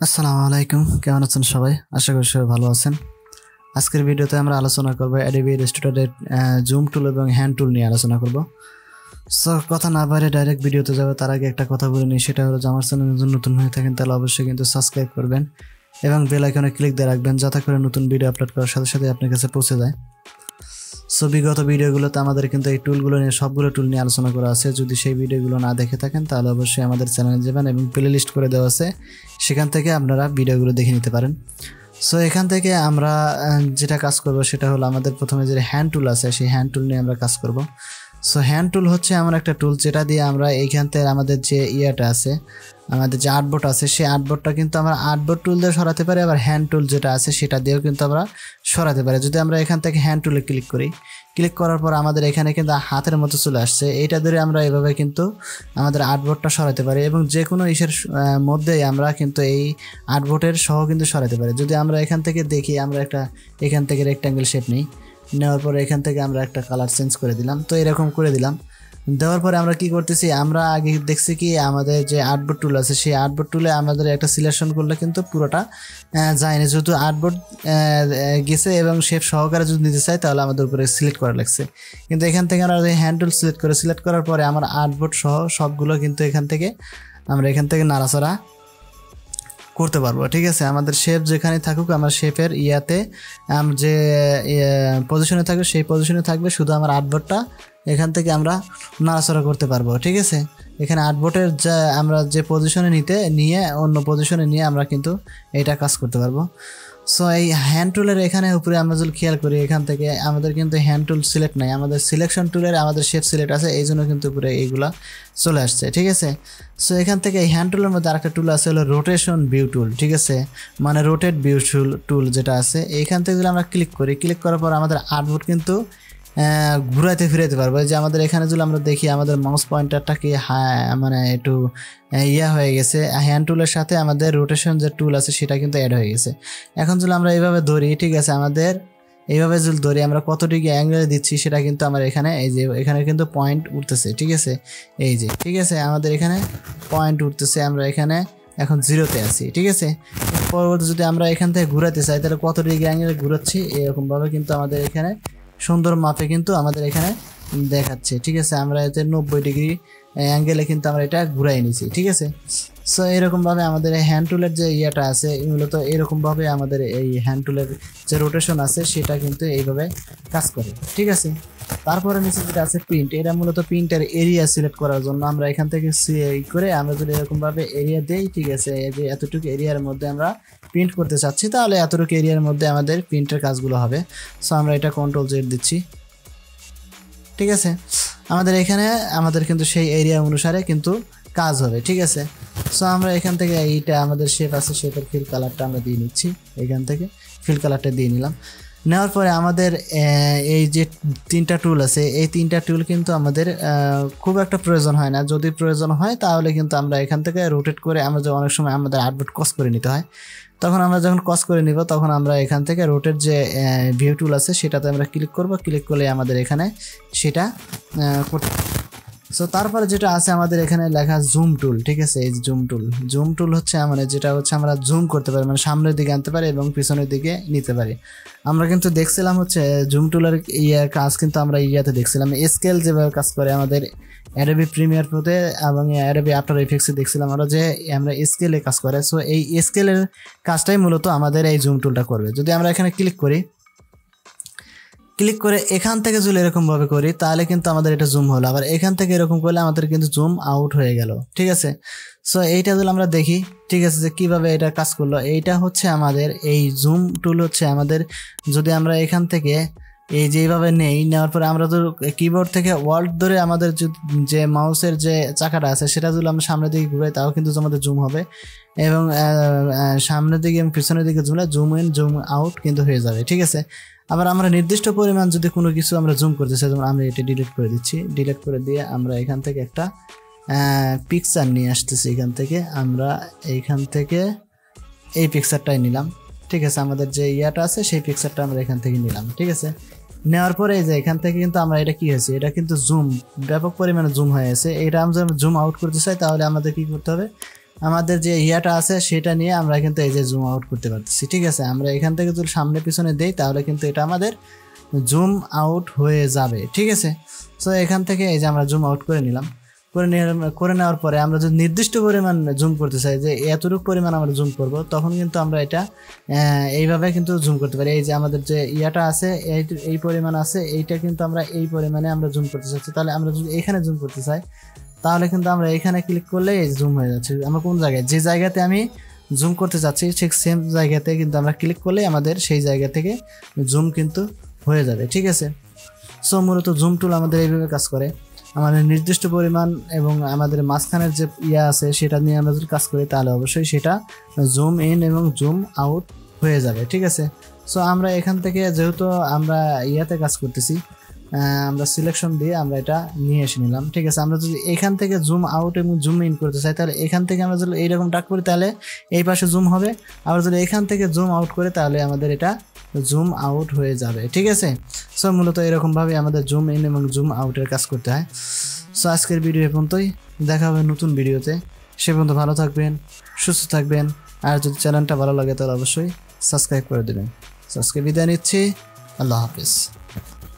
আসসালামু আলাইকুম, কেমন আছেন সবাই? আশা করি সবাই ভালো আছেন। আজকের ভিডিওতে আমরা আলোচনা করব অ্যাডোবি ইলাস্ট্রেটরের জুম টুল এবং হ্যান্ড টুল নিয়ে আলোচনা করব। সো কথা না বাইরে ডাইরেক্ট ভিডিওতে যাবে তার আগে একটা কথা বলে নিই, সেটা হলো যে আমার চ্যানেলে যদি নতুন হয়ে থাকেন তাহলে অবশ্যই কিন্তু সাবস্ক্রাইব করবেন এবং বেল আইকনে ক্লিক দিয়ে রাখবেন যাতে করে নতুন ভিডিও আপলোড করার সাথে সাথে আপনার কাছে পৌঁছে যায়। সো বিগত ভিডিওগুলোতে আমাদের কিন্তু এই টুলগুলো নিয়ে সবগুলো টুল নিয়ে আলোচনা করা আছে। যদি সেই ভিডিওগুলো না দেখে থাকেন তাহলে অবশ্যই আমাদের চ্যানেলে যাবেন এবং প্লে লিস্ট করে দেওয়া আছে, সেখান থেকে আপনারা ভিডিওগুলো দেখে নিতে পারেন। সো এখান থেকে আমরা যেটা কাজ করব সেটা হলো আমাদের প্রথমে যে হ্যান্ড টুল আছে সেই হ্যান্ড টুল নিয়ে আমরা কাজ করব। সো হ্যান্ড টুল হচ্ছে এমন একটা টুল যেটা দিয়ে আমরা এইখান থেকে আমাদের যে ইয়েটা আছে, আমাদের যে আর্টবোর্ড আছে সেই আর্টবোর্ডটা কিন্তু আমরা আর্টবোর্ড টুল দিয়ে সরাতে পারি, আবার হ্যান্ড টুল যেটা আছে সেটা দিয়েও কিন্তু আমরা সরাতে পারি। যদি আমরা এখান থেকে হ্যান্ড টুলে ক্লিক করি, ক্লিক করার পর আমাদের এখানে কিন্তু হাতের মতো চলে আসছে, এইটা ধরে আমরা এভাবে কিন্তু আমাদের আর্টবোর্ডটা সরাতে পারি এবং যে কোনো ইসের মধ্যেই আমরা কিন্তু এই আর্টবোর্ডের সহ কিন্তু সরাতে পারি। যদি আমরা এখান থেকে দেখি, আমরা একটা এখান থেকে রেক্ট্যাঙ্গেল শেপ নিই, নেওয়ার পরে এখান থেকে আমরা একটা কালার চেঞ্জ করে দিলাম। তো এরকম করে দিলাম, দেওয়ার পরে আমরা কি করতেছি, আমরা আগে দেখছি কি আমাদের যে আর্টবোর্ড টুল আছে সেই আর্টবোর্ড টুলে আমাদের একটা সিলেকশন করলে কিন্তু পুরোটা যায় না, যেহেতু আর্টবোর্ড গেছে এবং শেপ সহকারে যদি নিতে চাই তাহলে আমাদের উপরে সিলেক্ট করা লাগছে। কিন্তু এখান থেকে আমরা হ্যান্ড টুল সিলেক্ট করার পরে আমার আর্টবোর্ড সহ সবগুলো কিন্তু এখান থেকে নাড়াচাড়া করতে পারবো। ঠিক আছে, আমাদের শেপ যেখানে থাকুক আমার শেপের ইয়াতে যে পজিশনে থাকবে সেই পজিশনে থাকবে, শুধু আমার আর্টবোর্ডটা এখান থেকে আমরা নাড়াচাড়া করতে পারবো। ঠিক আছে, এখানে আর্টবোর্ডের আমরা যে পজিশনে নিয়ে অন্য পজিশনে নিয়ে আমরা কিন্তু এটা কাজ করতে পারবো। সো এই হ্যান্ড টুলের এখানে উপরে আমরা যদি খেয়াল করি, এখান থেকে আমাদের কিন্তু হ্যান্ড টুল সিলেক্ট নাই, আমাদের সিলেকশন টুলের আমাদের শেপ সিলেক্ট আছে, এই জন্য কিন্তু উপরে এইগুলা চলে আসছে। ঠিক আছে, সো এখান থেকে এই হ্যান্ড টুলের মধ্যে আরেকটা টুল আছে হলো রোটেশন ভিউ টুল। ঠিক আছে, মানে রোটেট ভিউ টুল যেটা আছে, এইখান থেকে যদি আমরা ক্লিক করি, ক্লিক করার পর আমাদের আর্টবোর্ড কিন্তু ঘুরাইতে ফিরাইতে পারবো। যে আমাদের এখানে যদি আমরা দেখি আমাদের মাউস পয়েন্টারটা কি মানে একটু হয়ে গেছে, হ্যান্ড টুলের সাথে আমাদের রোটেশন যে টুল আছে সেটা কিন্তু অ্যাড হয়ে গেছে। এখন যদি আমরা এইভাবে ধরি, ঠিক আছে, আমাদের এইভাবে যদি ধরি আমরা কত ডিগ্রি অ্যাঙ্গেলে দিচ্ছি সেটা কিন্তু আমার এখানে এই যে এখানে কিন্তু পয়েন্ট উঠতেছে। ঠিক আছে, এই যে ঠিক আছে আমাদের এখানে পয়েন্ট উঠতেছে, আমরা এখানে এখন 0-তে আছি। ঠিক আছে, পরবর্তী যদি আমরা এখান থেকে ঘুরাতে চাই তাহলে কত ডিগ্রি অ্যাঙ্গেলে ঘুরাচ্ছি এরকমভাবে কিন্তু আমাদের এখানে সুন্দর মাপে কিন্তু আমাদের এখানে দেখাচ্ছে। ঠিক আছে, আমরা এতে 90 ডিগ্রি অ্যাঙ্গেলে কিন্তু আমরা এটা ঘুরাই নিছি। ঠিক আছে, সো এরকমভাবে আমাদের এই হ্যান্ড টুলের যে ইয়েটা আছে মূলত এরকমভাবে আমাদের এই হ্যান্ড টুলের যে রোটেশন আছে সেটা কিন্তু এইভাবে কাজ করে। ঠিক আছে, তারপরে নিচে যেটা আছে প্রিন্ট, এটা মূলত প্রিন্টের এরিয়া সিলেক্ট করার জন্য আমরা এখান থেকে করে আমরা যদি এরকমভাবে এরিয়া দেই, ঠিক আছে, যে এতটুকু এরিয়ার মধ্যে আমরা প্রিন্ট করতে চাচ্ছি তাহলে এতটুকু এরিয়ার মধ্যে আমাদের প্রিন্টের কাজগুলো হবে। সো আমরা এটা Ctrl Z দিচ্ছি। ঠিক আছে, আমাদের এখানে আমাদের কিন্তু সেই এরিয়া অনুসারে কিন্তু কাজ হবে। ঠিক আছে, সো আমরা এখান থেকে এইটা আমাদের শেপ আছে, শেপের ফিল কালারটা আমরা দিয়ে নিচ্ছি, এখান থেকে ফিল কালারটা দিয়ে নিলাম। নেওয়ার পরে আমাদের এই যে 3টা টুল আছে এই 3টা টুল কিন্তু আমাদের খুব একটা প্রয়োজন হয় না, যদি প্রয়োজন হয় তাহলে কিন্তু আমরা এখান থেকে রোটেট করে আমরা যে অনেক সময় আমাদের আর্টবোর্ড কস করে নিতে হয়, তখন আমরা যখন কস করে নিব তখন আমরা এখান থেকে রোটেট যে ভিউ টুল আছে সেটাতে আমরা ক্লিক করব, ক্লিক করলে আমাদের এখানে সেটা করতে। সো তারপরে যেটা আছে আমাদের এখানে লেখা জুম টুল। ঠিক আছে, এই জুম টুল হচ্ছে মানে যেটা হচ্ছে আমরা জুম করতে পারি, মানে সামনের দিকে আনতে পারি এবং পিছনের দিকে নিতে পারি। আমরা কিন্তু দেখছিলাম হচ্ছে জুম টুলের কাজ কিন্তু আমরা ইয়াতে দেখছিলাম স্কেল যেভাবে কাজ করে আমাদের অ্যাডোবি প্রিমিয়ার প্রোতে এবং অ্যাডোবি আফটার এফেক্টসে দেখছিলাম আমরা যে আমরা স্কেলে কাজ করে। সো এই স্কেলের কাজটাই মূলত আমাদের এই জুম টুলটা করবে। যদি আমরা এখানে ক্লিক করি, ক্লিক করে এখান থেকে যদি এরকমভাবে করি তাহলে কিন্তু আমাদের এটা জুম হলো, আবার এখান থেকে এরকম করলে আমাদের কিন্তু জুম আউট হয়ে গেল। ঠিক আছে, সো এইটা যদি আমরা দেখি, ঠিক আছে, যে কীভাবে এটা কাজ করলো, এইটা হচ্ছে আমাদের এই জুম টুল হচ্ছে আমাদের যদি আমরা এখান থেকে এই যেভাবে নেওয়ার পরে আমরা তো কিবোর্ড থেকে ওয়াল্ট ধরে আমাদের যে মাউসের যে চাকাটা আছে সেটা যদি আমরা সামনের দিকে ঘুরাই তাও কিন্তু আমাদের জুম হবে এবং সামনের দিকে এবং পিছনের দিকে ঝুলে জুম ইন জুম আউট কিন্তু হয়ে যাবে। ঠিক আছে, আবার আমরা নির্দিষ্ট পরিমাণ যদি কোনো কিছু আমরা জুম করতে চাই, যেমন আমি এটা ডিলিট করে দিচ্ছি, ডিলিট করে দিয়ে আমরা এখান থেকে একটা পিকচার নিয়ে আসতেছি, এখান থেকে আমরা এইখান থেকে এই পিকচারটাই নিলাম। ঠিক আছে, আমাদের যে ইয়াটা আছে সেই পিকচারটা আমরা এখান থেকে নিলাম। ঠিক আছে, নেওয়ার পরে এই যে এখান থেকে কিন্তু আমরা এটা কি হয়েছে, এটা কিন্তু জুম ব্যাপক পরিমাণে জুম হয়ে গেছে। এটা আমরা জুম আউট করতে চাই তাহলে আমাদের কি করতে হবে, আমাদের যে ইয়াটা আছে সেটা নিয়ে আমরা কিন্তু এই যে জুম আউট করতে পারতেছি। ঠিক আছে, আমরা এখান থেকে যদি সামনে পিছনে দেই তাহলে কিন্তু এটা আমাদের জুম আউট হয়ে যাবে। ঠিক আছে, সো এখান থেকে এই যে আমরা জুম আউট করে নিলাম। করে নেওয়ার পরে আমরা যদি নির্দিষ্ট পরিমাণ জুম করতে চাই যে এতটুকু পরিমাণ আমরা জুম করব, তখন কিন্তু আমরা এটা এইভাবে কিন্তু জুম করতে পারি। এই যে আমাদের যে ইয়াটা আছে এই পরিমাণ আছে, এইটা কিন্তু আমরা এই পরিমাণে আমরা জুম করতে চাচ্ছি। তাহলে আমরা যদি এখানে জুম করতে চাই তাহলে কিন্তু আমরা এখানে ক্লিক করলে জুম হয়ে যাচ্ছে। আমরা কোন জায়গায়, যে জায়গাতে আমি জুম করতে চাচ্ছি ঠিক সেম জায়গাতে কিন্তু আমরা ক্লিক করলে আমাদের সেই জায়গা থেকে জুম কিন্তু হয়ে যাবে। ঠিক আছে, সো মূলত জুম টুল আমাদের এইভাবে কাজ করে। আমাদের নির্দিষ্ট পরিমাণ এবং আমাদের মাঝখানের যে ইয়া আছে সেটা নিয়ে আমরা যদি কাজ করি তাহলে অবশ্যই সেটা জুম ইন এবং জুম আউট হয়ে যাবে। ঠিক আছে, সো আমরা এখান থেকে যেহেতু আমরা ইয়াতে কাজ করতেছি, আমরা সিলেকশন দিয়ে আমরা এটা নিয়ে এসে নিলাম। ঠিক আছে, আমরা যদি এখান থেকে জুম আউট এবং জুম ইন করতে চাই তাহলে এখান থেকে আমরা যদি এইরকম ডাক করি তাহলে এই পাশে জুম হবে, আবার যদি এখান থেকে জুম আউট করে তাহলে আমাদের এটা জুম আউট হয়ে যাবে। ঠিক আছে, সো মূলত এরকমভাবে আমাদের জুম ইন এবং জুম আউটের কাজ করতে হয়। সো আজকের ভিডিও এ পর্যন্তই, দেখা হবে নতুন ভিডিওতে। সে পর্যন্ত ভালো থাকবেন, সুস্থ থাকবেন, আর যদি চ্যানেলটা ভালো লাগে তাহলে অবশ্যই সাবস্ক্রাইব করে দেবেন। সো আজকে বিদায় নিচ্ছি, আল্লাহ হাফিজ।